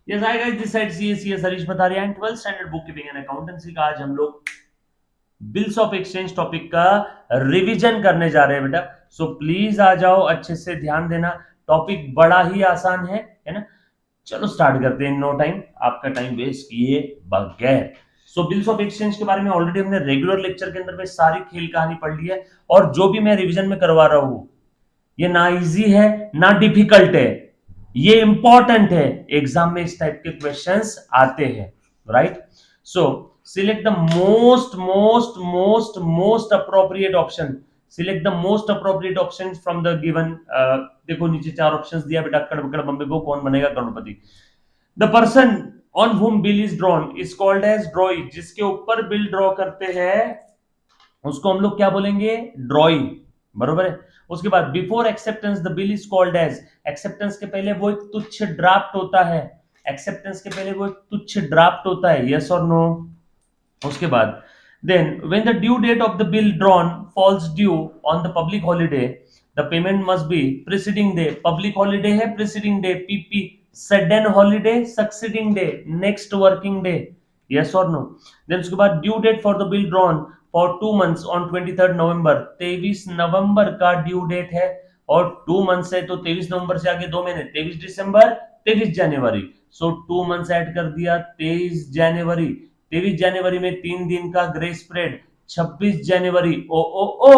Yes hi guys, this side CS Harish Mataria and 12th standard book keeping and accountancy का आज हम लोग bills of exchange topic का revision करने जा रहे हैं बेटा। सो प्लीज आ जाओ, अच्छे से ध्यान देना। टॉपिक बड़ा ही आसान है ना। चलो स्टार्ट करते हैं, नो टाइम, आपका टाइम वेस्ट किए बगैर। सो बिल्स ऑफ एक्सचेंज के बारे में ऑलरेडी हमने रेगुलर लेक्चर के अंदर में सारी खेल कहानी पढ़ ली है, और जो भी मैं रिवीजन में करवा रहा हूं ये ना इजी है ना डिफिकल्ट है, ये इंपॉर्टेंट है। एग्जाम में इस टाइप के क्वेश्चंस आते हैं, right. So select the most appropriate option. Select the most appropriate option from the given. देखो नीचे चार ऑप्शंस दिया बेटा, कड़बकड़ बम्बे को Kaun Banega Crorepati. The person on whom bill is drawn is called as drawee. जिसके ऊपर बिल ड्रॉ करते हैं उसको हम लोग क्या बोलेंगे, ड्रॉई, बरोबर है। उसके बाद before acceptance the bill is called as. Acceptance के पहले वो एक तुच्छ ड्राफ्ट होता है। एक्सेप्टेंस के पहले वो एक तुच्छ ड्राफ्ट होता है, यस और नो। उसके बाद then when the due date of the bill drawn falls due on the public holiday, the payment must be preceding day। public holiday है preceding day, pp sudden holiday succeeding day, next working day, yes or no। then उसके बाद due date for the bill drawn for 2 months on 23rd November। 23 नवंबर का due date है, और 2 months है तो 23 नवंबर से आगे 2 महीने, 23 दिसंबर 23 जनवरी। सो 2 मंथ्स ऐड कर दिया, 23 जनवरी। 23 जनवरी में 3 दिन का ग्रेस पीरियड, 26 जनवरी ओ ओ ओ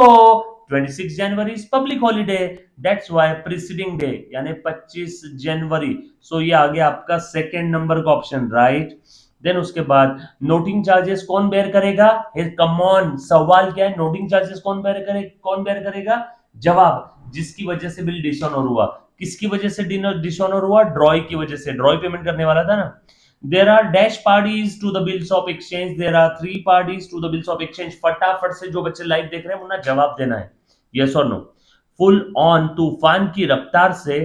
26 January is public holiday, that's why preceding day यानी 25 जनवरी। सो ये आ गया आपका सेकेंड नंबर का ऑप्शन, राइट। देन उसके बाद नोटिंग चार्जेस कौन बेयर करेगा, कम ऑन, सवाल क्या है, नोटिंग चार्जेस कौन बेयर करेगा। जवाब, जिसकी वजह से बिल डिसऑनर हुआ। किसकी वजह से डिसऑनर हुआ, ड्रॉय की वजह से, ड्रॉय पेमेंट करने वाला था ना। There are dash parties to the bills of exchange, there are 3 parties to the bills of exchange। फटाफट से जो बच्चे लाइव देख रहे हैं मुन्ना जवाब देना है, यस और नो। फुल ऑन तूफान की रफ्तार से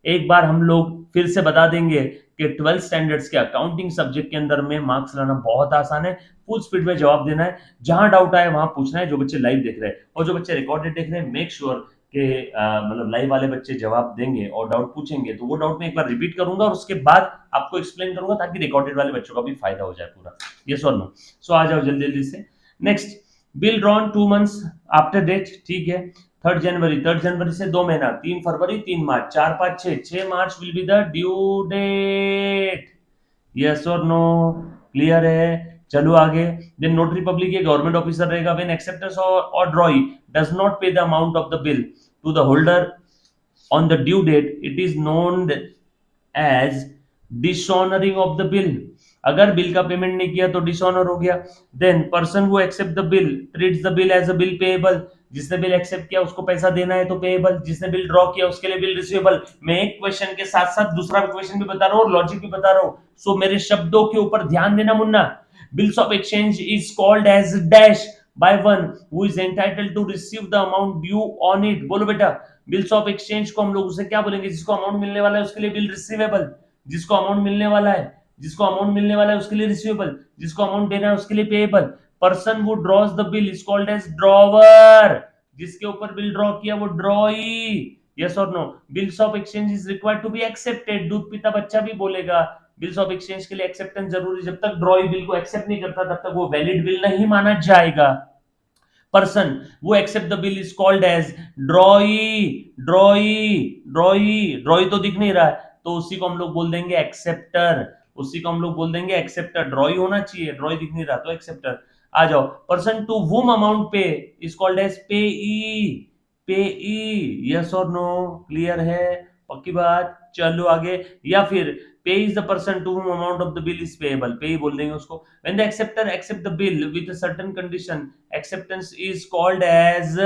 एक बार हम लोग फिर से बता देंगे कि 12th स्टैंडर्ड्स के अकाउंटिंग सब्जेक्ट के अंदर में मार्क्स लाना बहुत आसान है। फुल स्पीड में जवाब देना है, जहां डाउट आए वहां पूछना है। जो बच्चे लाइव देख रहे हैं और जो बच्चे रिकॉर्डेड देख रहे हैं, मेक श्योर कि मतलब लाइव वाले बच्चे जवाब देंगे और डाउट पूछेंगे, तो वो डाउट मैं एक बार रिपीट करूंगा और उसके बाद आपको एक्सप्लेन करूंगा ताकि रिकॉर्डेड वाले बच्चों का भी फायदा हो जाए पूरा, यस और नो। सो आ जाओ जल्दी जल्दी से। Next, bill drawn 2 months after date, ठीक है। 3rd जनवरी से 2 महीना, 3 फरवरी 3 मार्च, 4 5 6 March will be the due date, yes और नो, क्लियर है। चलो आगे। देन नोटरी पब्लिक ये गवर्नमेंट ऑफिसर रहेगा। व्हेन एक्सेप्टेंस और drawee does not pay the amount of the bill to the holder on the due date, it is known as dishonoring of the bill। अगर बिल का payment नहीं किया तो dishonour हो गया। Then person who accept the bill treats the bill as a bill payable. जिसने bill accept किया उसको पैसा देना है तो पेएबल, जिसने बिल ड्रॉ किया उसके लिए बिल रिसीवेबल। मैं एक क्वेश्चन के साथ साथ दूसरा क्वेश्चन भी बता रहा हूँ और लॉजिक भी बता रहा हूँ, सो मेरे शब्दों के ऊपर ध्यान देना मुन्ना। Bills of exchange is called as dash by one who is entitled to receive the amount due on it. बोलो बेटा, बिल्स ऑफ एक्सचेंज को हम लोग उसे क्या बोलेंगे, जिसको अमाउंट मिलने वाला है उसके लिए बिल रिसीवेबल, जिसको अमाउंट मिलने वाला है, जिसको अमाउंट मिलने वाला है उसके लिए रिसीवेबल, जिसको अमाउंट देना है उसके लिए payable. Person who draws the bill is called as drawer. जिसके ऊपर बिल ड्रॉ किया वो ड्रॉई, यस और no. Bills of exchange is required to be accepted, दूध पीता बच्चा भी बोलेगा बिल्स ऑफ एक्सचेंज के लिए एक्सेप्टेंस जरूरी। जब तक ड्रॉई बिल को एक्सेप्ट नहीं करता तब तक वो वैलिड बिल नहीं माना जाएगा। Person who accept the bill is called as drawee. Drawee तो दिख नहीं रहा है तो उसी को हम लोग बोल देंगे एक्सेप्टर, उसी को हम लोग बोल देंगे एक्सेप्टर। ड्रॉई होना चाहिए, ड्रॉई दिख नहीं रहा तो एक्सेप्टर। आ जाओ, person to whom amount pay is called as payee, yes और नो, क्लियर है, पक्की बात। चलो आगे। या फिर payee is the person to whom amount of the bill is payable, payee ही बोल देंगे उसको। When the acceptor accept the bill with a certain condition, acceptance is called as,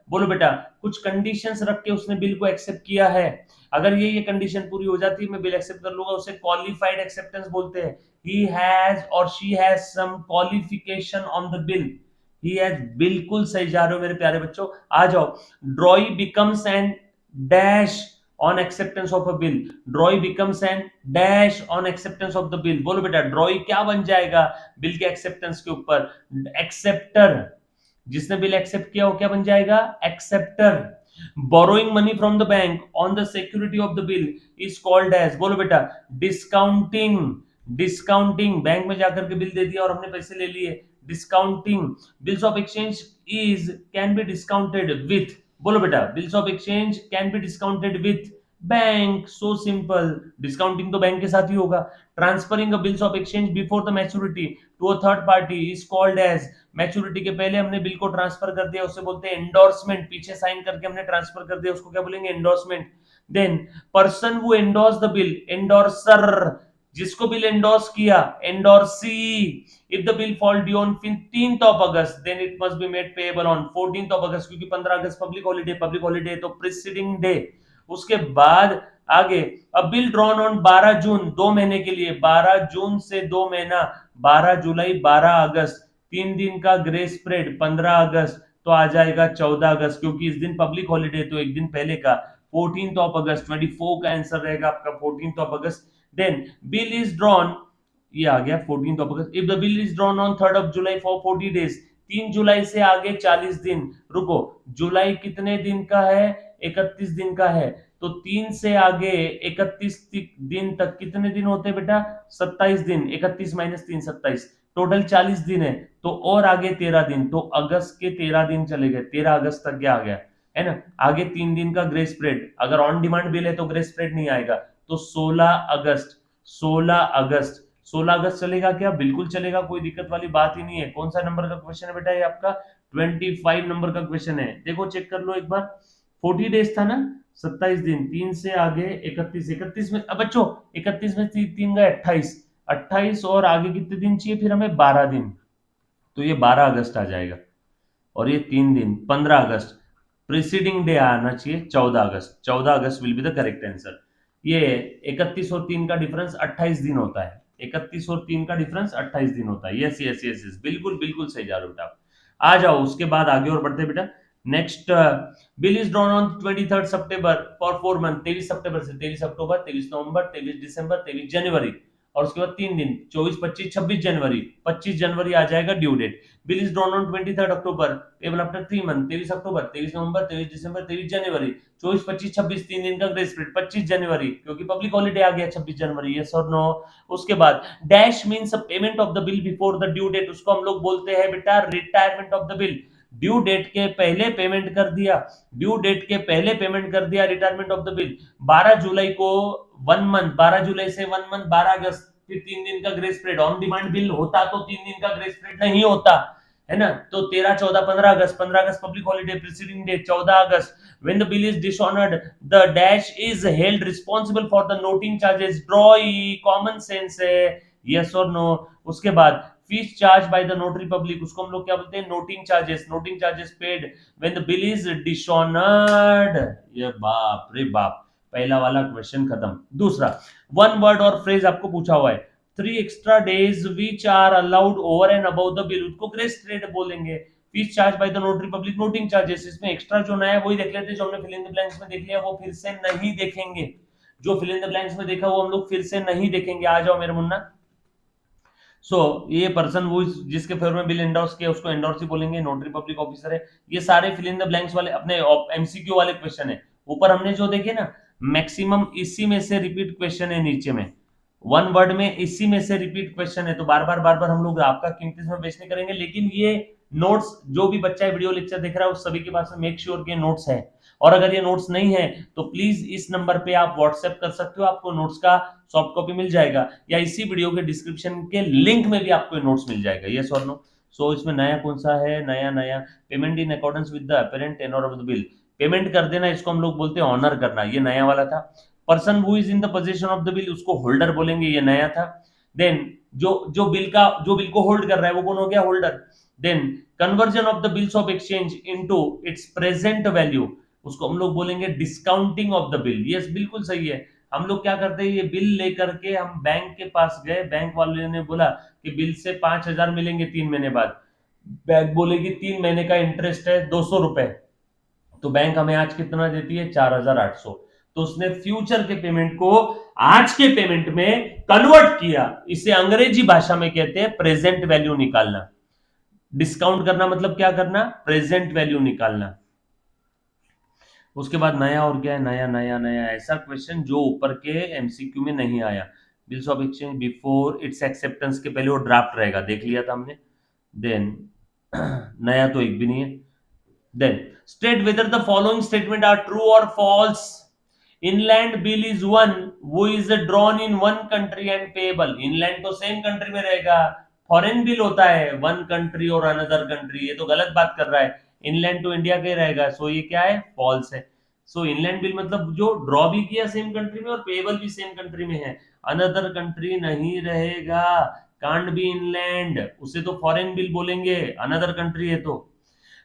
बोलो बेटा, कुछ कंडीशंस रख के उसने बिल को एक्सेप्ट किया है, अगर ये कंडीशन पूरी हो जाती है मैं बिल एक्सेप्ट कर लूंगा, उसे क्वालिफाइड एक्सेप्टेंस बोलते हैं। ही हैज और she has some qualification on the bill, he has, बिल्कुल सही जा रहे हो मेरे प्यारे बच्चों। आ जाओ। ड्रॉई becomes N dash on acceptance of a bill, ड्रॉई becomes N dash on acceptance of the bill. बोलो बेटा, ड्रॉई क्या बन जाएगा बिल के एक्सेप्टेंस के ऊपर, एक्सेप्टर। जिसने बिल एक्सेप्ट किया वो क्या बन जाएगा, acceptor. Borrowing money from the bank on the security of the bill is called as, बोलो बेटा, डिस्काउंटिंग। डिस्काउंटिंग, बैंक में जाकर के बिल दे दिया और हमने पैसे ले लिए, discounting. Bills of exchange is can be discounted with, बोलो बेटा, bills of exchange can be discounted with bank, so simple. Discounting तो बैंक के साथ ही होगा। Transferring a bills of exchange before the maturity to a third party is called as, maturity के पहले हमने बिल को ट्रांसफर कर दिया, उसे बोलते हैं एंडोर्समेंट। पीछे साइन करके हमने ट्रांसफर कर दिया, उसको क्या बोलेंगे, endorsement. Then person who endorse the bill, endorser, जिसको बिल एंडोर्स किया, endorsee. If the bill fall due on 15th of August then it must be made payable on 14th of August, क्योंकि 15 अगस्त public holiday तो preceding day. उसके बाद आगे, अब bill drawn on 12 जून, 2 महीने के लिए, 12 जून से 2 महीना, 12 जुलाई, 12 अगस्त, 3 दिन का ग्रेस पीरियड, 15 अगस्त, तो आ जाएगा 14 अगस्त, क्योंकि इस दिन पब्लिक हॉलीडे तो एक दिन पहले का। 14th ऑफ अगस्त, 24 का आंसर रहेगा आपका, 14th of August. Then bill is drawn, ये आ गया 14th of August. If the bill is drawn on 3rd of July for 40 days, 3 जुलाई से आगे 40 दिन। रुको, जुलाई कितने दिन का है, 31 दिन का है, तो 3 से आगे 31 दिन तक कितने दिन होते हैं बेटा, 27 दिन। 31 माइनस 3, 27, टोटल 40 दिन है, तो और आगे 13 दिन, तो अगस्त के 13 दिन चले गए, 13 अगस्त तक क्या आ गया, है ना। आगे 3 दिन का ग्रेस पीरियड, अगर ऑन डिमांड बिल है तो ग्रेस पीरियड नहीं आएगा, तो 16 अगस्त, 16 अगस्त, 16 अगस्त चलेगा क्या, बिल्कुल चलेगा, कोई दिक्कत वाली बात ही नहीं है। कौन सा नंबर का क्वेश्चन है बेटा, ये आपका 25 नंबर का क्वेश्चन है। देखो चेक कर लो एक बार, 40 डेज था ना, 27 दिन, 3 से आगे 31, 31 में, अब बच्चों 31 में 3 गए 28, 28 और आगे कितने दिन चाहिए फिर हमें, 12 दिन, तो ये 12 अगस्त आ जाएगा, और ये 3 दिन 15 अगस्त, प्रीसीडिंग डे आना चाहिए 14 अगस्त, 14 August will be the correct answer. ये 31 और 3 का डिफरेंस 28 दिन होता है, 31 और 3 का डिफरेंस 28 दिन होता है। यस यस यस यस, बिल्कुल बिल्कुल सही जा रहे हो बेटा आप। आ जाओ उसके बाद आगे और बढ़ते बेटा। Next, bill is drawn on 23 September for 4 month, 23 सितंबर से 23 अक्टूबर, 23 नवंबर, 23 दिसंबर, 23 जनवरी, और उसके बाद 3 दिन, 24, 25, 26 जनवरी, 25 जनवरी आ जाएगा due date. Bill is drawn on 23 October, payable after 3 month, 23 अक्टूबर, 23 नवंबर, 23 दिसंबर, 23 जनवरी, 24, 25, 26, 3 दिन का ग्रेस पीरियड, 25 जनवरी, क्योंकि पब्लिक हॉलीडे आ गया 26 जनवरी, यस और नो। उसके बाद dash means payment of the bill before the due date, उसको हम लोग बोलते हैं बेटा retirement of the bill. Due date के पहले पेमेंट कर दिया, ड्यू डेट के पहले पेमेंट कर दिया, रिटायरमेंट ऑफ द बिल। 12 जुलाई को 1 मंथ, 12 जुलाई से 1 मंथ, 12 अगस्त, फिर 3 दिन का grace period. On demand bill होता तो 3 दिन का ग्रेस पीरियड नहीं होता, है ना, तो 13, 14, 15 अगस्त, 15 अगस्त public holiday, preceding day 14 August. when the bill is dishonored, the dash is held responsible for the noting charges, draw common sense है, yes or no। उसके बाद fees charge by the notary public, उसको हम लोग क्या बोलते हैं, noting charges, noting charges paid when the bill is dishonoured. ये बाप रे बाप, पहला वाला क्वेश्चन खत्म। दूसरा, वन वर्ड और फ्रेज आपको पूछा हुआ है, 3 extra days which are allowed over and about the bill, उसको ग्रेस पीरियड बोलेंगे। Fees charge by the notary public, noting charges, इसमें एक्स्ट्रा जो नया है वही देख लेते हैं, जो हमने फिल इन द ब्लैंक्स में देख लिया वो फिर से नहीं देखेंगे, जो फिल इन द ब्लैंक्स में देखा वो हम लोग फिर से नहीं देखेंगे। आ जाओ मेरे मुन्ना। ये पर्सन वो जिसके फेवर में बिल एंडोर्स किया उसको एंडोर्सी बोलेंगे, नोटरी पब्लिक ऑफिसर है। ये सारे फिल इन द ब्लैंक्स वाले अपने एमसीक्यू वाले क्वेश्चन है। ऊपर हमने जो देखे ना, मैक्सिमम इसी में से रिपीट क्वेश्चन है, नीचे में वन वर्ड में इसी में से रिपीट क्वेश्चन है, तो बार बार हम लोग आपका कीमती समय वेस्ट नहीं करेंगे। लेकिन ये नोट्स जो भी बच्चा वीडियो लेक्चर देख रहा है उस सभी के पास मेक श्योर के नोट्स है, और अगर ये नोट्स नहीं है तो प्लीज इस नंबर पे आप व्हाट्सएप कर सकते हो, आपको नोट्स का सॉफ्ट कॉपी मिल जाएगा, या इसी वीडियो के डिस्क्रिप्शन के लिंक में भी आपको नोट्स मिल जाएगा, यस और नो। सो इसमें नया कौन सा है, नया payment in accordance with the apparent tenure of the bill, payment कर देना, इसको हम लोग बोलते हैं ऑनर करना, ये नया वाला था। Person who is in the position of the bill, उसको होल्डर बोलेंगे, ये नया था। देन जो बिल को होल्ड कर रहा है वो कौन हो गया, holder. Then conversion of the bills of exchange into its present value, उसको हम लोग बोलेंगे discounting of the bill, yes बिल्कुल सही है। हम लोग क्या करते हैं, ये बिल लेकर के हम बैंक के पास गए, बैंक वाले ने बोला कि बिल से 5,000 मिलेंगे 3 महीने बाद, बैंक बोलेगी 3 महीने का इंटरेस्ट है 200 रुपए, तो बैंक हमें आज कितना देती है, 4,800, तो उसने फ्यूचर के पेमेंट को आज के पेमेंट में कन्वर्ट किया, इसे अंग्रेजी भाषा में कहते हैं प्रेजेंट वैल्यू निकालना। डिस्काउंट करना मतलब क्या करना, प्रेजेंट वैल्यू निकालना। उसके बाद नया और क्या है, नया नया नया ऐसा क्वेश्चन जो ऊपर के एमसीक्यू में नहीं आया। Bills of exchange before it's acceptance के पहले वो ड्राफ्ट रहेगा, देख लिया था हमने। देन नया तो एक भी नहीं है। Then state whether the following statement are true और false. Inland bill is one वो is drawn in one country and payable. Inland तो सेम कंट्री में रहेगा, फॉरेन बिल होता है वन कंट्री और अनदर कंट्री, ये तो गलत बात कर रहा है। इनलैंड तो इंडिया का ही रहेगा, सो ये क्या है, फॉल्स है। सो इनलैंड बिल मतलब जो ड्रॉ भी किया सेम कंट्री में और पेबल भी सेम कंट्री में है, अनदर कंट्री नहीं रहेगा। कांट बी इनलैंड, उसे तो फॉरेन बिल बोलेंगे, अनदर कंट्री है तो।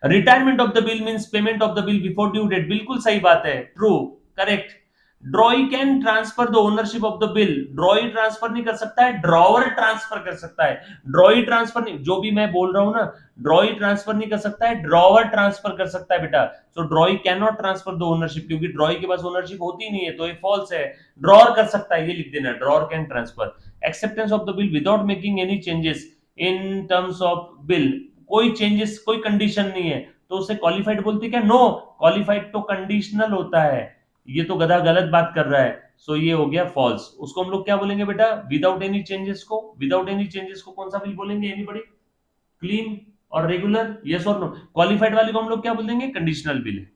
Retirement of the bill means payment of the bill before due date, बिल्कुल सही बात है, true, correct. Drawee can transfer the ownership of the bill, drawee transfer नहीं कर सकता है, ड्रॉवर ट्रांसफर कर सकता है। ड्रॉई ट्रांसफर नहीं, जो भी मैं बोल रहा हूं ना, ड्रॉई ट्रांसफर नहीं कर सकता है, ड्रॉवर ट्रांसफर कर सकता है बेटा। So drawee can not transfer the ownership, क्योंकि ड्रॉई के पास ओनरशिप होती नहीं है, तो ये फॉल्स है। ड्रॉर कर सकता है, ये लिख देना, drawer can transfer. Acceptance of the bill without making any changes in terms of bill, कोई चेंजेस कोई कंडीशन नहीं है तो उसे क्वालिफाइड बोलते क्या, नो। क्वालिफाइड तो कंडीशनल होता है, ये तो गधा गलत बात कर रहा है। सो ये हो गया फॉल्स। उसको हम लोग क्या बोलेंगे बेटा, विदाउट एनी चेंजेस को, विदाउट एनी चेंजेस को कौन सा बिल बोलेंगे, एनीबॉडी, क्लीन और रेगुलर, यस और नो। क्वालिफाइड वाले को हम लोग क्या बोल देंगे, कंडीशनल बिल।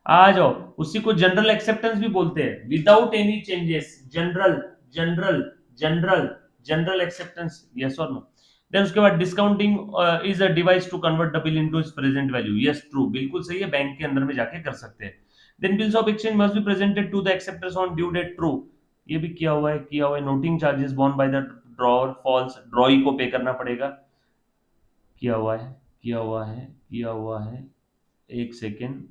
आ जाओ, उसी को जनरल एक्सेप्टेंस भी बोलते हैं, without any changes, general, general, general, general acceptance, yes और नो। देन उसके बाद discounting is a device to convert the bill into its present value, yes true, बिल्कुल सही है, बैंक के अंदर में जाके कर सकते हैं। Then bills of exchange must be presented to the acceptors on due date, true, ये भी किया हुआ है, किया हुआ है। Noting charges borne by the drawer, false, drawee को पे करना पड़ेगा, किया हुआ है, किया हुआ है, किया हुआ है। एक second.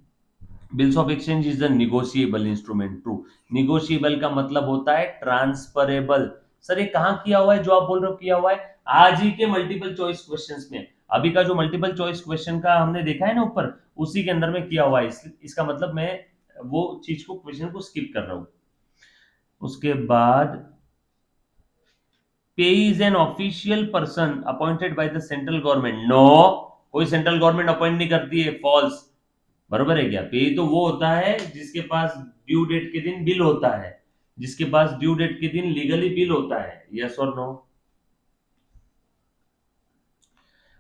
Bills of exchange is the negotiable instrument, true. Negotiable का मतलब होता है ट्रांसफरेबल। सर ये कहाँ किया हुआ है जो आप बोल रहे हो किया हुआ है, आज ही के मल्टीपल चॉइस क्वेश्चंस में। अभी का जो मल्टीपल चॉइस क्वेश्चन का हमने देखा है ना ऊपर, उसी के अंदर में किया हुआ है, इसका मतलब मैं वो चीज को, क्वेश्चन को स्किप कर रहा हूं। उसके बाद pay is an official person appointed by the central government, no, कोई सेंट्रल गवर्नमेंट अपॉइंट नहीं करती है, फॉल्स। बरोबर है क्या, पे तो वो होता है जिसके पास ड्यू डेट के दिन बिल होता है, जिसके पास ड्यू डेट के दिन लीगली बिल होता है, यस और नो।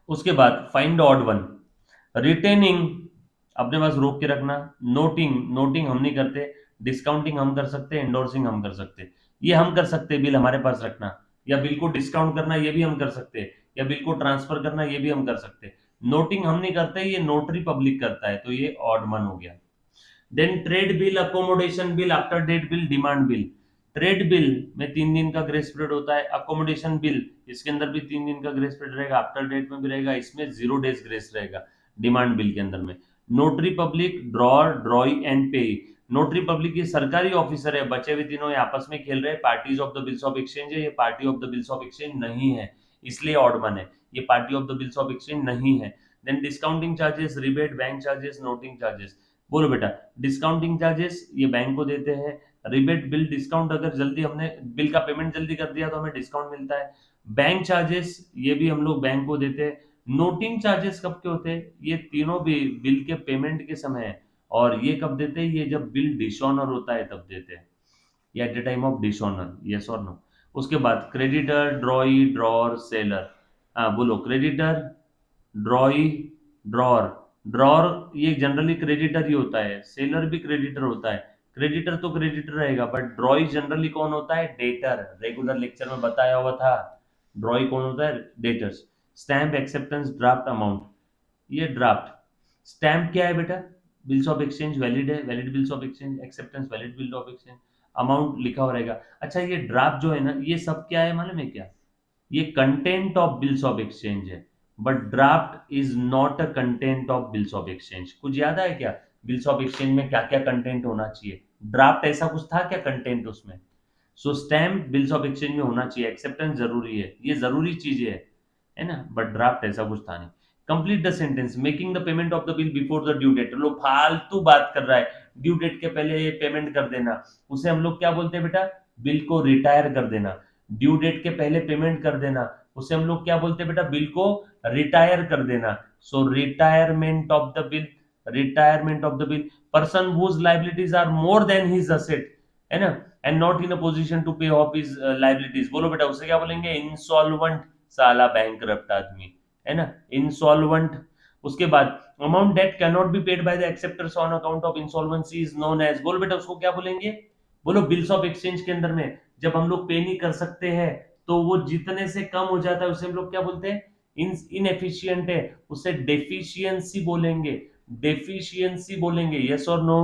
उसके बाद फाइंड ऑड वन। रिटेनिंग अपने पास रोक के रखना। नोटिंग, नोटिंग हम नहीं करते। डिस्काउंटिंग हम कर सकते हैं, एंडोर्सिंग हम कर सकते हैं, ये हम कर सकते हैं, बिल हमारे पास रखना, या बिल को डिस्काउंट करना ये भी हम कर सकते हैं, या बिल को ट्रांसफर करना ये भी हम कर सकते हैं। नोटिंग हम नहीं करते, ये नोटरी पब्लिक करता है, तो ये ऑड मन हो गया। Then trade bill, accommodation bill, after date bill, demand bill. Trade bill में 3 दिन का ग्रेस पीरियड होता है, अकोमोडेशन बिल इसके अंदर भी 3 दिन का ग्रेस पीरियड रहेगा, आफ्टर डेट में भी रहेगा, इसमें 0 डेज ग्रेस रहेगा डिमांड बिल के अंदर में। नोटरी पब्लिक, ड्रॉर, ड्रॉई एंड पे। नोटरी पब्लिक ये सरकारी ऑफिसर है, बचे हुए तीनों ये आपस में खेल रहे हैं, parties of the bills of exchange है, ये party of the bills of exchange नहीं है, इसलिए ऑड वन है, ये party of the bills of exchange नहीं है। Then discounting charges, rebate, bank charges, noting charges. बोलो बेटा, डिस्काउंटिंग चार्जेस ये बैंक को देते हैं, रिबेट बिल डिस्काउंट, अगर जल्दी हमने बिल का पेमेंट जल्दी कर दिया तो हमें डिस्काउंट मिलता है। बैंक चार्जेस ये भी हम लोग बैंक को देते हैं। नोटिंग चार्जेस कब के होते हैं, ये तीनों भी बिल के पेमेंट के समय है, और ये कब देते हैं, ये जब बिल डिसऑनर होता है तब देते हैं, या at the time of dishonour, yes और नो। उसके बाद क्रेडिटर, ड्रॉई, ड्रॉर, सेलर। हाँ बोलो, क्रेडिटर, ड्रॉई, ड्रॉर। ड्रॉर ये जनरली क्रेडिटर ही होता है, सेलर भी क्रेडिटर होता है। क्रेडिटर तो क्रेडिटर रहेगा, बट ड्रॉई जनरली कौन होता है, डेटर, रेगुलर लेक्चर में बताया हुआ था। ड्रॉई कौन होता है, debtors. Stamp, acceptance, draft, amount, ये ड्राफ्ट। स्टैम्प क्या है बेटा, बिल्स ऑफ एक्सचेंज वैलिड है, valid bills of exchange, acceptance valid bill of exchange, amount लिखा हुआ रहेगा। अच्छा ये ड्राफ्ट जो है ना, ये सब क्या है मालूम है क्या, ये content of bills of exchange है, but draft is not a content of bills of exchange. कुछ याद है क्या, बिल्स ऑफ एक्सचेंज में क्या क्या कंटेंट होना चाहिए, ड्राफ्ट ऐसा कुछ था क्या कंटेंट उसमें। सो स्टैम्प बिल्स ऑफ एक्सचेंज में होना चाहिए, एक्सेप्टेंस जरूरी है, ये जरूरी चीजें है ना, बट ड्राफ्ट ऐसा कुछ था नहीं। Complete the sentence, making the payment of the bill before the due date, लोग फालतू बात कर रहा है, ड्यू डेट के पहले ये पेमेंट कर देना, उसे हम लोग क्या बोलते हैं बेटा, बिल को रिटायर कर देना। ड्यू डेट के पहले पेमेंट कर देना, उसे हम लोग क्या बोलते हैं बेटा, बिल को रिटायर कर देना। So retirement of the bill, retirement of the bill, person whose liabilities are more than his asset, है ना, and not in a position to pay off his liabilities, बोलो बेटा उसे क्या बोलेंगे, इंसॉल्वेंट, साला बैंकरप्ट आदमी, है ना, इंसॉल्वेंट। उसके बाद amount debt can not be paid by the acceptors on account of insolvency is known as, बोलो बेटा उसको क्या बोलेंगे, बोलो बिल्स ऑफ एक्सचेंज के अंदर में जब हम लोग पे नहीं कर सकते हैं तो वो जितने से कम हो जाता है उसे हम लोग क्या बोलते हैं, इनएफिशिएंट है, उसे डेफिशिएंसी बोलेंगे, डेफिशिएंसी बोलेंगे, यस और नो।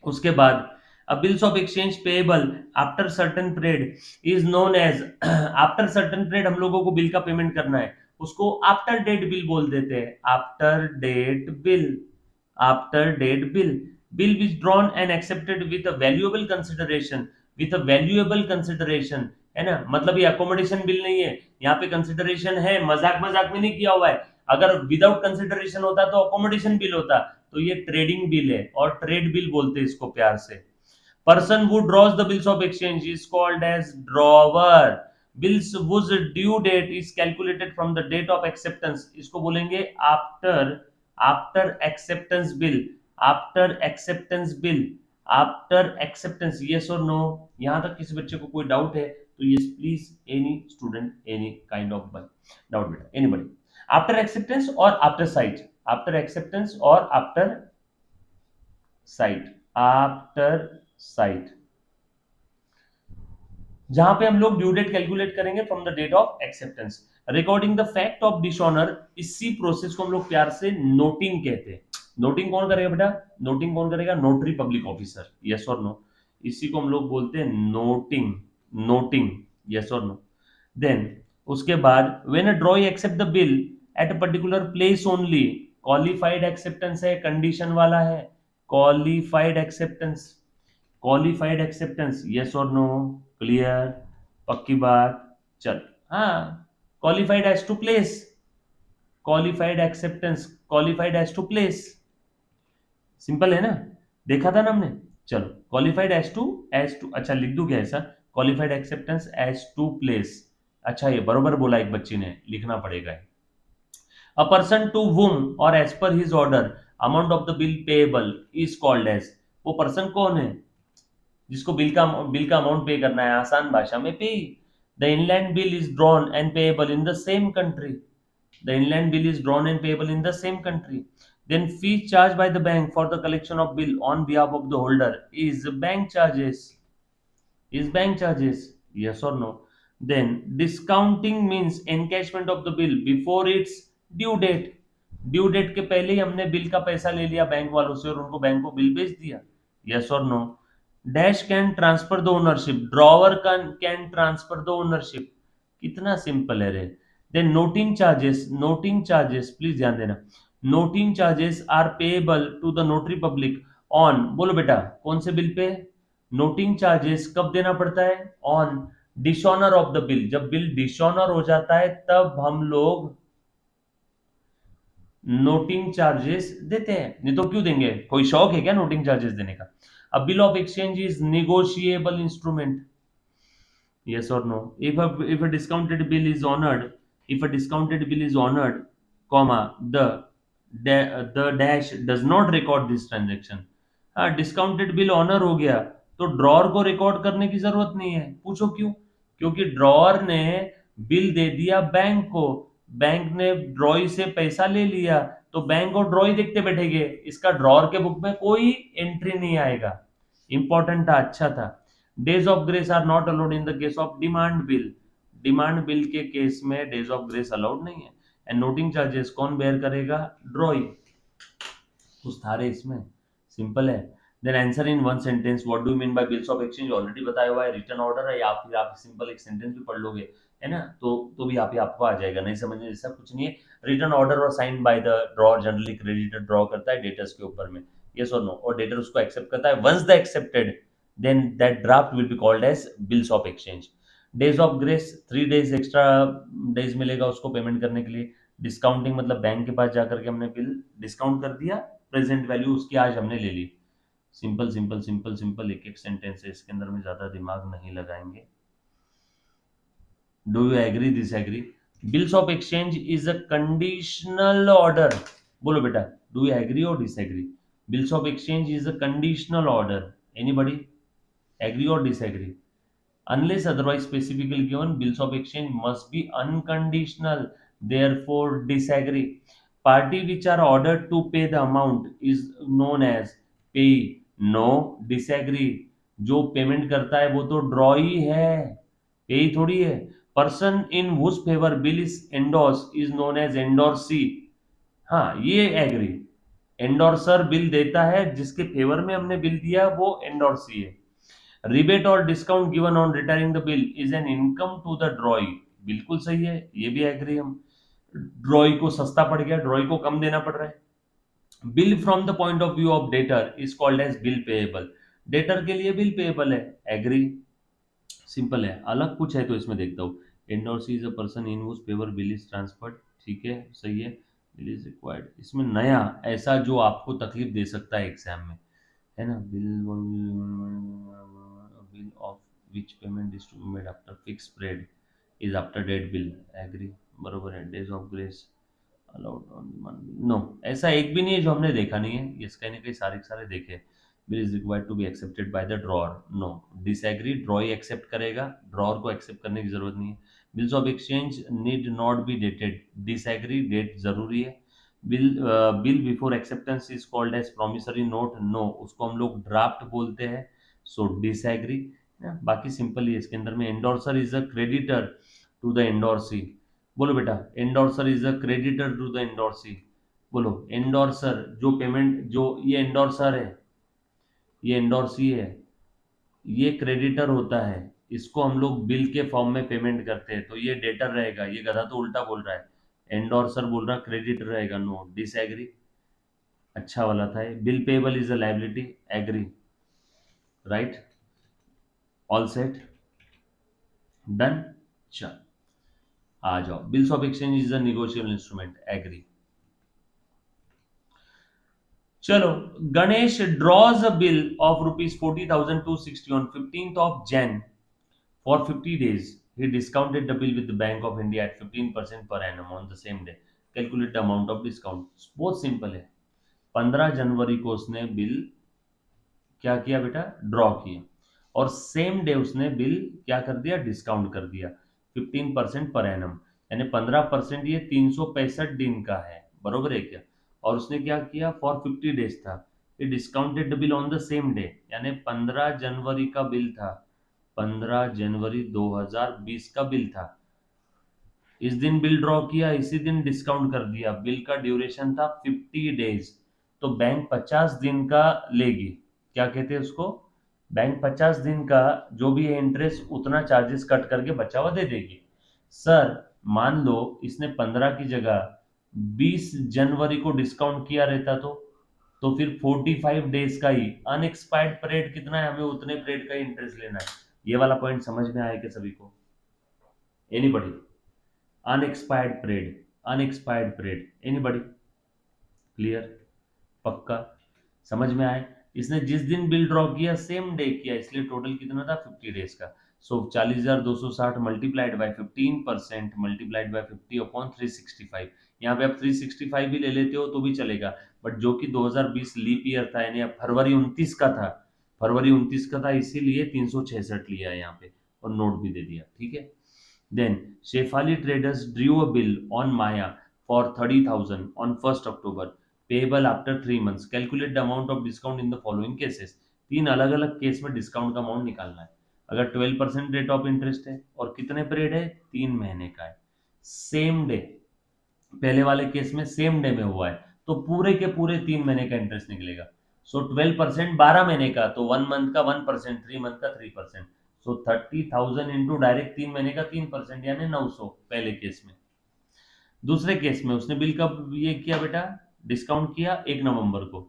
उसके बाद bills of exchange payable after certain period is known as, after certain period हम लोगों को बिल का पेमेंट करना है, उसको आफ्टर डेट बिल बोल देते हैं, after date bill, after date bill, bill withdrawn and accepted with a valuable consideration, with a valuable consideration, है ना, मतलब ये अकोमोडेशन बिल नहीं है, यहाँ पे कंसिडरेशन है, मजाक मजाक में नहीं किया हुआ है, अगर विदाउट कंसिडरेशन होता तो अकोमोडेशन बिल होता, तो ये ट्रेडिंग बिल है और ट्रेड बिल बोलते हैं इसको प्यार से। Person who draws the bills of exchange is called as drawer. Bills whose due date is calculated from the date of acceptance, इसको बोलेंगे after acceptance bill, after acceptance bill, after acceptance, yes or no। यहाँ तक किसी बच्चे को कोई doubt है तो yes please, any student, any kind of doubt बेटा, anybody, after acceptance और after sight, after acceptance और after sight, आफ्टर साइट, जहां पे हम लोग ड्यू डेट कैलकुलेट करेंगे from the date of acceptance, recording the fact of dishonour, इसी process को हम लोग प्यार से नोटिंग कहते हैं। नोटिंग कौन करेगा बेटा, नोटिंग कौन करेगा, नोटरी पब्लिक ऑफिसर, यस और नो, इसी को हम लोग बोलते हैं नोटिंग, नोटिंग, यस और नो। देन उसके बाद when a drawee accept the bill at a particular place only, qualified acceptance है, कंडीशन वाला है, qualified acceptance, qualified acceptance, yes और नो, क्लियर, पक्की बात, चल, हाँ, qualified as to place, qualified acceptance, qualified as to place, simple है ना, देखा था ना हमने। चलो क्वालिफाइड एज टू, अच्छा लिख दूं क्या ऐसा, qualified acceptance as to place, अच्छा ये बरोबर बोला एक बच्ची ने, लिखना पड़ेगा। अ पर्सन टू whom और as per his order amount of the bill payable is called as, वो पर्सन कौन है जिसको बिल का अमाउंट पे करना है, आसान भाषा में pay. The inland bill is drawn and payable in the same country, the inland bill is drawn and payable in the same country. Then fees charge by the bank for the collection of bill on behalf of the holder is bank charges, is bank charges, yes or no। Then discounting means encashment of the bill before its due date, due date के पहले ही हमने bill का पैसा ले लिया bank वालों से और उनको बैंक को बिल भेज दिया, यस और no. Dash can transfer the ownership, drawer can transfer the ownership, कितना सिंपल है रे। Then noting charges, noting charges please ध्यान देना, noting charges are payable to the notary public on, बोलो बेटा कौन से बिल पे, नोटिंग चार्जेस कब देना पड़ता है, on dishonour of the bill, जब बिल डिसऑनर हो जाता है तब हम लोग नोटिंग चार्जेस देते हैं, नहीं तो क्यों देंगे, कोई शौक है क्या नोटिंग चार्जेस देने का। अब bill of exchange is negotiable instrument, yes or no। If a discounted bill is honored, if a discounted bill is honored, comma the dash does not record this transaction, हाँ discounted bill honour हो गया तो drawer को record करने की जरूरत नहीं है, पूछो क्यों, क्योंकि ड्रॉअर ने बिल दे दिया बैंक को, बैंक ने ड्रॉई से पैसा ले लिया तो बैंक और ड्रॉई देखते बैठेंगे, इसका ड्रॉअर के बुक में कोई एंट्री नहीं आएगा, इंपॉर्टेंट था, अच्छा था। Days of grace are not allowed in the case of demand bill, demand bill के केस में डेज ऑफ ग्रेस अलाउड नहीं है। एंड नोटिंग चार्जेस कौन बेयर करेगा, ड्रॉई, कुछ था रे इसमें, सिंपल है। Then answer in one sentence, what do you mean by bills of exchange, already बताया हुआ है, रिटर्न ऑर्डर है या फिर आप सिंपल एक सेंटेंस भी पढ़ लोगे, है ना, तो भी आपको आ जाएगा, नहीं समझने जैसा कुछ नहीं है। रिटर्न ऑर्डर और sign by the drawer, generally creditor draw करता है डेटर्स के ऊपर में, यस और नो, और डेटर उसको एक्सेप्ट करता है, once the accepted then that draft will be called as bills of exchange. Days of grace 3 days extra days मिलेगा उसको पेमेंट करने के लिए। डिस्काउंटिंग मतलब बैंक के पास जाकर के हमने बिल डिस्काउंट कर दिया, प्रेजेंट वैल्यू उसकी आज हमने ले ली, सिंपल सिंपल सिंपल सिंपल, एक एक सेंटेंस है, इसके अंदर में ज्यादा दिमाग नहीं लगाएंगे। Do you agree disagree, bills of exchange is a conditional order, बोलो बेटा Do you agree or disagree? Bills of exchange is a conditional order. Anybody agree or disagree? Unless otherwise specifically given, bills of exchange must be unconditional. Therefore, disagree. Party which are ordered to pay the amount is known as pay. No, disagree. जो payment करता है वो तो draw ही है, पे ही थोड़ी है. Person in whose favour bill is endorse is known as endorsee. हाँ, ये एग्री. एंडोर्सर बिल देता है, जिसके फेवर में हमने बिल दिया वो एंडोर्सी है. रिबेट और discount given on returning the bill is an income to the drawee. बिल्कुल सही है, ये भी एग्री हम. ड्रॉई को सस्ता पड़ गया, ड्रॉई को कम देना पड़ रहा है. Bill from the point of view of debtor is called as bill payable. Debtor के लिए बिल पेएबल है, एग्री. सिंपल है. अलग कुछ है तो इसमें देखता हूँ. Endorsee is a person in whose favour bill is transferred. ठीक है, सही है. Bill is required. इसमें नया ऐसा जो आपको तकलीफ दे सकता है एग्जाम में, है ना. Bill of which payment is to be made after fix period is after date bill. Agree, बरोबर है. Days of grace allowed on demand. No, ऐसा एक भी नहीं है जो हमने देखा नहीं है, ये कहीं ना कहीं सारे के सारे देखे. Bill is required to be accepted by the drawer. No, disagree. Draw ही एक्सेप्ट करेगा, ड्रॉअर को एक्सेप्ट करने की जरूरत नहीं है. Bills of exchange need not be dated. Disagree. Date जरूरी है. Bill before acceptance is called as promissory note. No, उसको हम लोग ड्राफ्ट बोलते हैं. सो डिसएग्री. बाकी सिंपल ही है. इसके अंदर में endorser is a creditor to the endorsee. बोलो बेटा, endorser is a creditor to the endorsee. बोलो, एंडोर्सर जो पेमेंट, जो ये एंडोर्सर है, ये एंडोर्सी है, ये क्रेडिटर होता है. इसको हम लोग बिल के फॉर्म में पेमेंट करते हैं, तो ये डेटर रहेगा. ये गधा तो उल्टा बोल रहा है, एंडोर्सर बोल रहा क्रेडिटर रहेगा. No, disagree. अच्छा वाला था ये. Bill payable is a liability. Agree. Right. All set. Done. चल, आ जाओ. Bills of exchange is a negotiable instrument. Agree. चलो, Ganesh draws a bill of ₹40,260 on 15th of Jan for 50 days. He discounted the bill with the Bank of India at 15% per annum on the same day. Calculate the amount of discount. बहुत simple है. 15 जनवरी को उसने bill क्या किया बेटा, draw किया, और same day उसने बिल क्या कर दिया, डिस्काउंट कर दिया 15% पर एनम. यानी 15%, ये 365 दिन का है, बरोबर है क्या. और उसने क्या किया, फॉर 50 डेज था. ये discounted bill on the same day, यानी 15 जनवरी का बिल था. 15 जनवरी 2020 का बिल था. इस दिन बिल ड्रॉ किया, इसी दिन डिस्काउंट कर दिया. बिल का ड्यूरेशन था 50 डेज. तो बैंक 50 दिन का लेगी. क्या कहते हैं उसको, बैंक 50 दिन का जो भी है इंटरेस्ट, उतना चार्जेस कट करके बचा हुआ दे देगी. सर, मान लो इसने 15 की जगह 20 जनवरी को डिस्काउंट किया रहता, तो फिर 45 डेज का ही अनएक्सपायर्ड पीरियड कितना है, हमें उतने पीरियड का ही इंटरेस्ट लेना है. ये वाला पॉइंट समझ में आया क्या सभी को? Anybody? Unexpired period, unexpired period. Anybody? Clear? पक्का? समझ में आए? इसने जिस दिन बिल ड्रॉ किया सेम डे किया, इसलिए टोटल कितना था, 50 डेज का. सो 40,260 मल्टीप्लाइड बाय 15% मल्टीप्लाइड बाय 50/365. यहाँ पे आप 365 भी ले लेते हो तो भी चलेगा, बट जो कि 2020 लीप ईयर था, यानी अब फरवरी 29 का था, फरवरी 29 का था, इसीलिए 366 लिया है यहाँ पे, और नोट भी दे दिया. ठीक है. Then Shefali Traders drew a bill on Maya for 30,000 on 1st October, payable after 3 months. Calculate the amount of discount in the following cases. तीन अलग अलग केस में डिस्काउंट का अमाउंट निकालना है. अगर 12% रेट ऑफ इंटरेस्ट है और कितने पीरियड है, 3 महीने का है, सेम डे. पहले वाले केस में सेम डे में हुआ है, तो पूरे के पूरे 3 महीने का इंटरेस्ट निकलेगा. सो 12% 12 महीने का, तो 1 मंथ का 1%, 3 मंथ का 3%. सो 30,000 इंटू डायरेक्ट 3 महीने का 3%, यानी 900 पहले केस में. दूसरे केस में उसने बिल कब ये किया बेटा, डिस्काउंट किया 1 नवंबर को.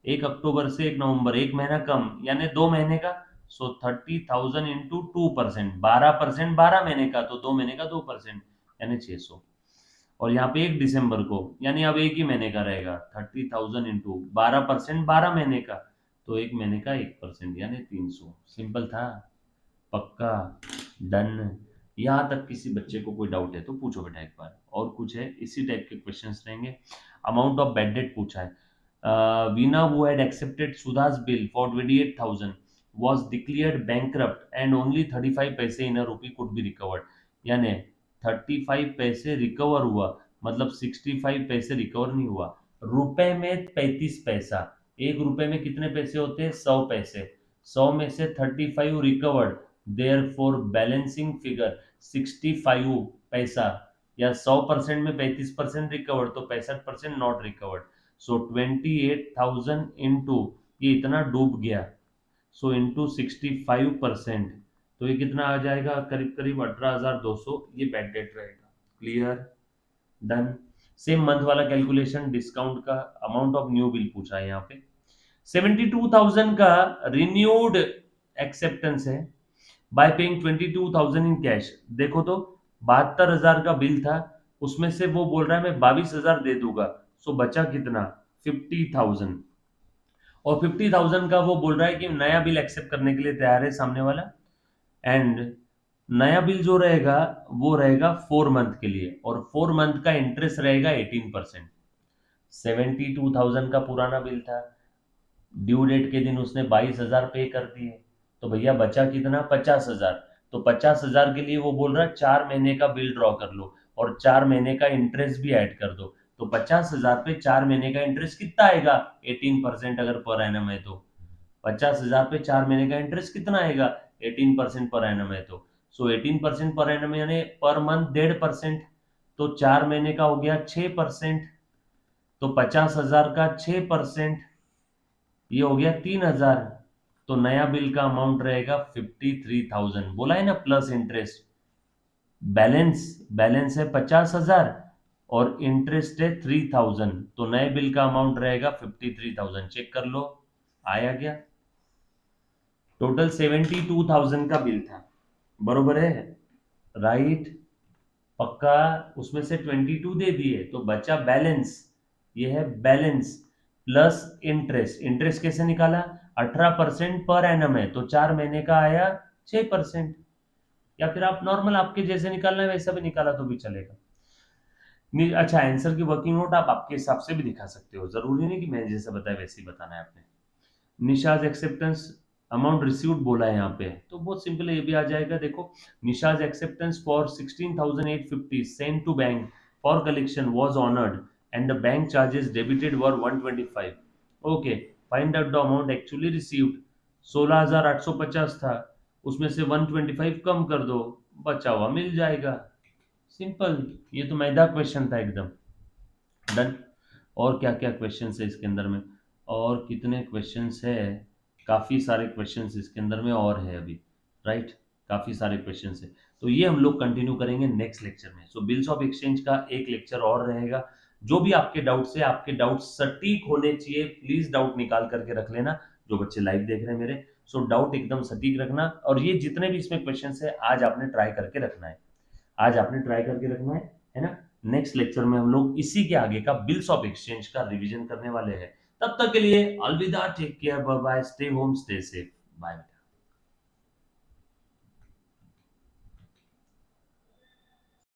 1 अक्टूबर से 1 नवंबर, 1 महीना कम, यानी 2 महीने का. सो 30,000 इंटू 2%, 12%, 12 महीने का, तो 2 महीने का 2%, यानी 600. और यहाँ पे 1 दिसंबर को, यानी अब एक ही महीने का रहेगा. 30,000 इंटू 12%, 12 महीने का, तो 1 महीने का 1%, यानी 300. सिंपल था. पक्का? डन? यहाँ तक किसी बच्चे को कोई डाउट है तो पूछो बेटा एक बार. और कुछ है, इसी टाइप के क्वेश्चंस रहेंगे. अमाउंट ऑफ बैड डेट पूछा है. Veena, who had accepted Sudha's bill for 28,000, was declared bankrupt and only 35 पैसे in a rupee could be recovered. यानी 35 पैसे रिकवर हुआ, मतलब 65 पैसे रिकवर नहीं हुआ। रुपए में 35 पैसा, एक रुपए में कितने पैसे होते हैं? 100 पैसे। 100 में से 35 recovered, therefore balancing figure 65 पैसा, या 100% में 35% रिकवर्ड, तो 65% नॉट रिकवर्ड। सो 28,000 इंटू, ये इतना डूब गया, सो इंटू 65%, तो ये कितना आ जाएगा? करीब करीब 18,200, ये बैड डेट रहेगा। क्लियर? डन। सेम मंथ वाला कैलकुलेशन, डिस्काउंट का अमाउंट ऑफ न्यू बिल पूछा है यहाँ पे। 72,000 का रिन्यूड एक्सेप्टेंस है बाय पेइंग 22,000 इन कैश। देखो तो 72,000 का बिल था, उसमें से वो बोल रहा है मैं 22,000 दे दूंगा, सो बचा कितना? 50,000। और 50,000 का वो बोल रहा है कि नया बिल एक्सेप्ट करने के लिए तैयार है सामने वाला। एंड नया बिल जो रहेगा वो रहेगा 4 मंथ के लिए, और 4 मंथ का इंटरेस्ट रहेगा 18%। 72,000 का पुराना बिल था, ड्यू डेट के दिन उसने 22,000 पे कर दिए, तो भैया बचा कितना? 50,000। तो 50,000 के लिए वो बोल रहा है 4 महीने का बिल ड्रॉ कर लो और 4 महीने का इंटरेस्ट भी ऐड कर दो। तो 50,000 पे 4 महीने का इंटरेस्ट कितना आएगा? 18% अगर पर एनम है तो 50,000 पे 4 महीने का इंटरेस्ट कितना आएगा? 18% पर एनम है तो, सो 18% पर एनम यानी पर मंथ 1.5%, तो 4 महीने का हो गया 6%, तो 50,000 का 6%, ये हो गया 3,000। तो नया बिल का अमाउंट रहेगा 53,000। बोला है ना प्लस इंटरेस्ट। बैलेंस बैलेंस है 50,000 और इंटरेस्ट है 3,000, तो नए बिल का अमाउंट रहेगा 53,000। चेक कर लो, आया क्या? टोटल 72,000 का बिल था, बरोबर है? राइट, पक्का। उसमें से 22 दे दिए तो बचा बैलेंस, ये है बैलेंस प्लस इंटरेस्ट। इंटरेस्ट कैसे निकाला? 18% पर एनम है तो 4 महीने का आया 6%, या फिर आप नॉर्मल आपके जैसे निकालना है वैसा भी निकाला तो भी चलेगा। अच्छा, आंसर की वर्किंग नोट आप आपके हिसाब से भी दिखा सकते हो, जरूरी नहीं कि मैंने जैसे बताया वैसे ही बताना है आपने। निशाज एक्सेप्टेंस अमाउंट रिसीव्ड बोला है यहाँ पे, तो बहुत सिंपल है, ये भी आ जाएगा। देखो, Nisha's acceptance for 16,850 send to bank for collection was honoured and the bank charges debited were 125। Okay, find out the amount actually received. 16,850 था, उसमें से 125 कम कर दो, बचा हुआ मिल जाएगा। सिंपल, ये तो मैदा क्वेश्चन था एकदम। डन। और क्या क्या क्वेश्चन है इसके अंदर में? और कितने क्वेश्चंस है? काफ़ी सारे क्वेश्चंस इसके अंदर में और है अभी। राइट, काफ़ी सारे क्वेश्चंस है, तो ये हम लोग कंटिन्यू करेंगे नेक्स्ट लेक्चर में। सो बिल्स ऑफ एक्सचेंज का एक लेक्चर और रहेगा। जो भी आपके डाउट्स है, आपके डाउट्स सटीक होने चाहिए, प्लीज डाउट निकाल करके रख लेना। जो बच्चे लाइव देख रहे हैं मेरे, सो डाउट एकदम सटीक रखना, और ये जितने भी इसमें क्वेश्चन है आज आपने ट्राई करके रखना है, आज आपने ट्राई करके रखना है ना? नेक्स्ट लेक्चर में हम लोग इसी के आगे का बिल्स ऑफ एक्सचेंज का रिवीजन करने वाले हैं। तब तक के लिए अलविदा, take care, bye bye, stay home, stay safe, bye.